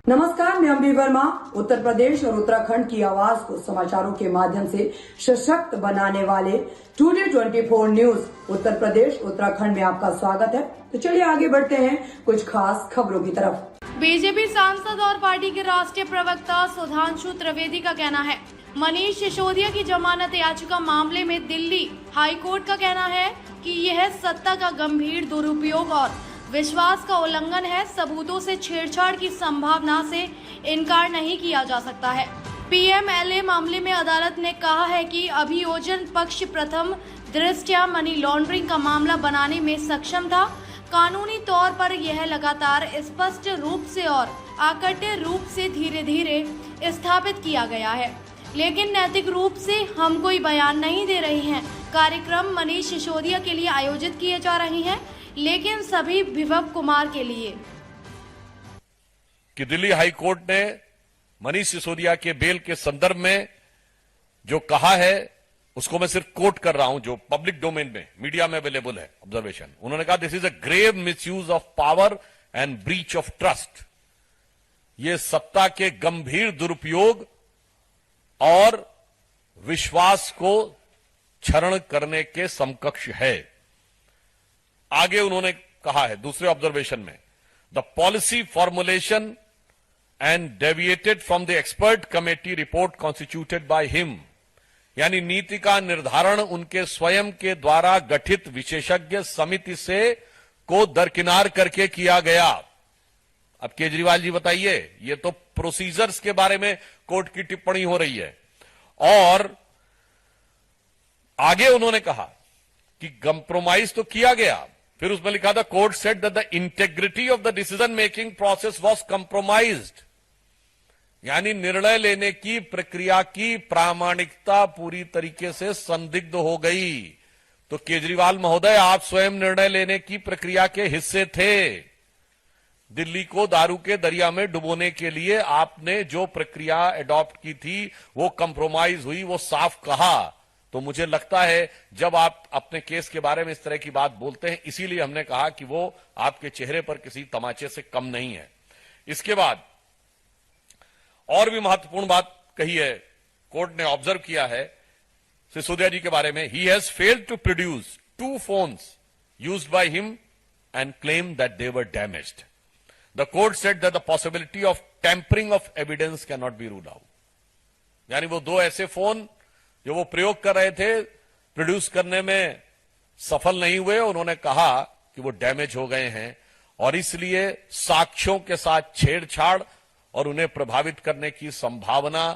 नमस्कार, मैं अम्बी वर्मा। उत्तर प्रदेश और उत्तराखंड की आवाज को समाचारों के माध्यम से सशक्त बनाने वाले टुडे 24 न्यूज उत्तर प्रदेश उत्तराखंड में आपका स्वागत है। तो चलिए आगे बढ़ते हैं कुछ खास खबरों की तरफ। बीजेपी सांसद और पार्टी के राष्ट्रीय प्रवक्ता सुधांशु त्रिवेदी का कहना है, मनीष सिसोदिया की जमानत याचिका मामले में दिल्ली हाईकोर्ट का कहना है कि यह सत्ता का गंभीर दुरुपयोग और विश्वास का उल्लंघन है। सबूतों से छेड़छाड़ की संभावना से इनकार नहीं किया जा सकता है। पीएमएलए मामले में अदालत ने कहा है कि अभियोजन पक्ष प्रथम दृष्टया मनी लॉन्ड्रिंग का मामला बनाने में सक्षम था। कानूनी तौर पर यह लगातार स्पष्ट रूप से और अकट्य रूप से धीरे धीरे स्थापित किया गया है, लेकिन नैतिक रूप से हम कोई बयान नहीं दे रहे हैं। कार्यक्रम मनीष सिसोदिया के लिए आयोजित किए जा रहे हैं, लेकिन सभी विभव कुमार के लिए। कि दिल्ली हाई कोर्ट ने मनीष सिसोदिया के बेल के संदर्भ में जो कहा है उसको मैं सिर्फ कोट कर रहा हूं, जो पब्लिक डोमेन में मीडिया में अवेलेबल है ऑब्जर्वेशन। उन्होंने कहा this is a grave misuse of power and breach of trust. ये सत्ता के गंभीर दुरुपयोग और विश्वास को क्षरण करने के समकक्ष है। आगे उन्होंने कहा है दूसरे ऑब्जर्वेशन में, the policy formulation and deviated from the expert committee report constituted by him, यानी नीति का निर्धारण उनके स्वयं के द्वारा गठित विशेषज्ञ समिति से को दरकिनार करके किया गया। अब केजरीवाल जी बताइए, ये तो प्रोसीजर्स के बारे में कोर्ट की टिप्पणी हो रही है। और आगे उन्होंने कहा कि कंप्रोमाइज तो किया गया, फिर उसमें लिखा था court said that the integrity of the decision making process was compromised, यानी निर्णय लेने की प्रक्रिया की प्रामाणिकता पूरी तरीके से संदिग्ध हो गई। तो केजरीवाल महोदय, आप स्वयं निर्णय लेने की प्रक्रिया के हिस्से थे। दिल्ली को दारू के दरिया में डुबोने के लिए आपने जो प्रक्रिया एडॉप्ट की थी वो कंप्रोमाइज हुई, वो साफ कहा। तो मुझे लगता है जब आप अपने केस के बारे में इस तरह की बात बोलते हैं, इसीलिए हमने कहा कि वो आपके चेहरे पर किसी तमाचे से कम नहीं है। इसके बाद और भी महत्वपूर्ण बात कही है, कोर्ट ने ऑब्जर्व किया है सिसोदिया जी के बारे में, he has failed to produce 2 phones used by him and claim that they were damaged. The court said that the possibility of tampering of evidence can not be ruled out, यानी वो 2 ऐसे phone जो वो प्रयोग कर रहे थे produce करने में सफल नहीं हुए। उन्होंने कहा कि वो डैमेज हो गए हैं और इसलिए साक्ष्यों के साथ छेड़छाड़ और उन्हें प्रभावित करने की संभावना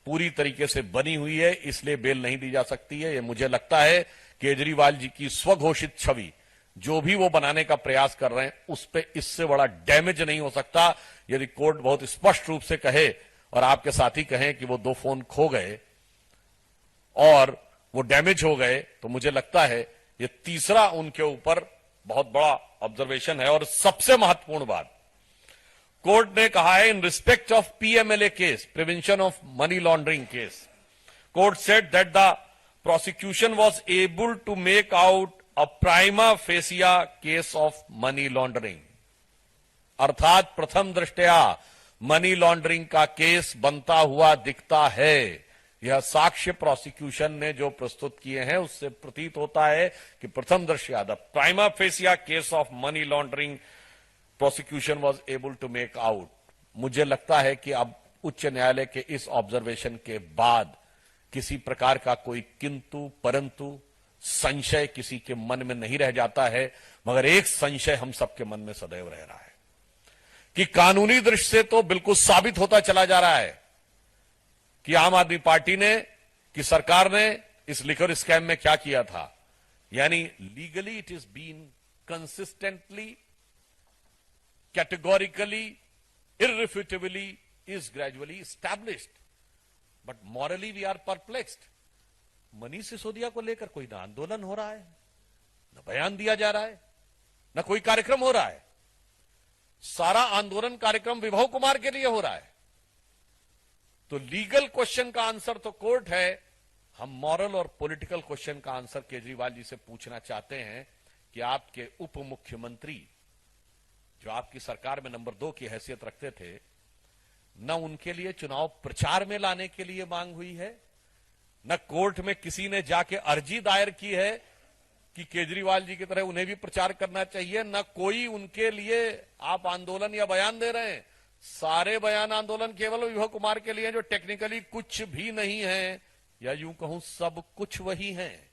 पूरी तरीके से बनी हुई है, इसलिए बेल नहीं दी जा सकती है। ये मुझे लगता है केजरीवाल जी की स्वघोषित छवि जो भी वो बनाने का प्रयास कर रहे हैं उस पर इससे बड़ा डैमेज नहीं हो सकता। यदि कोर्ट बहुत स्पष्ट रूप से कहे और आपके साथी कहें कि वो 2 फोन खो गए और वो डैमेज हो गए, तो मुझे लगता है ये तीसरा उनके ऊपर बहुत बड़ा ऑब्जर्वेशन है। और सबसे महत्वपूर्ण बात, कोर्ट ने कहा है in respect of PMLA case, prevention of money laundering case, court said that the prosecution was able to make out a prima facie case of money laundering, अर्थात प्रथम दृष्टया मनी लॉन्ड्रिंग का केस बनता हुआ दिखता है। यह साक्ष्य प्रोसिक्यूशन ने जो प्रस्तुत किए हैं उससे प्रतीत होता है कि प्रथम दृष्टया the prima facie case of money laundering prosecution was able to make out. मुझे लगता है कि अब उच्च न्यायालय के इस ऑब्जर्वेशन के बाद किसी प्रकार का कोई किंतु परंतु संशय किसी के मन में नहीं रह जाता है, मगर एक संशय हम सबके मन में सदैव रह रहा है कि कानूनी दृष्टि से तो बिल्कुल साबित होता चला जा रहा है कि आम आदमी पार्टी ने, कि सरकार ने इस लिकर स्कैम में क्या किया था, यानी legally it is been consistently, categorically, irrefutably is gradually established, but morally we are perplexed. Manish Sisodia को लेकर कोई ना आंदोलन हो रहा है, न बयान दिया जा रहा है, न कोई कार्यक्रम हो रहा है। सारा आंदोलन कार्यक्रम विभव कुमार के लिए हो रहा है। तो लीगल क्वेश्चन का आंसर तो कोर्ट है, हम मॉरल और पॉलिटिकल क्वेश्चन का आंसर केजरीवाल जी से पूछना चाहते हैं कि आपके उप मुख्यमंत्री जो आपकी सरकार में नंबर 2 की हैसियत रखते थे, न उनके लिए चुनाव प्रचार में लाने के लिए मांग हुई है, न कोर्ट में किसी ने जाके अर्जी दायर की है कि केजरीवाल जी की तरह उन्हें भी प्रचार करना चाहिए, न कोई उनके लिए आप आंदोलन या बयान दे रहे हैं। सारे बयान आंदोलन केवल विभव कुमार के लिए जो टेक्निकली कुछ भी नहीं है, या यूं कहूं सब कुछ वही है।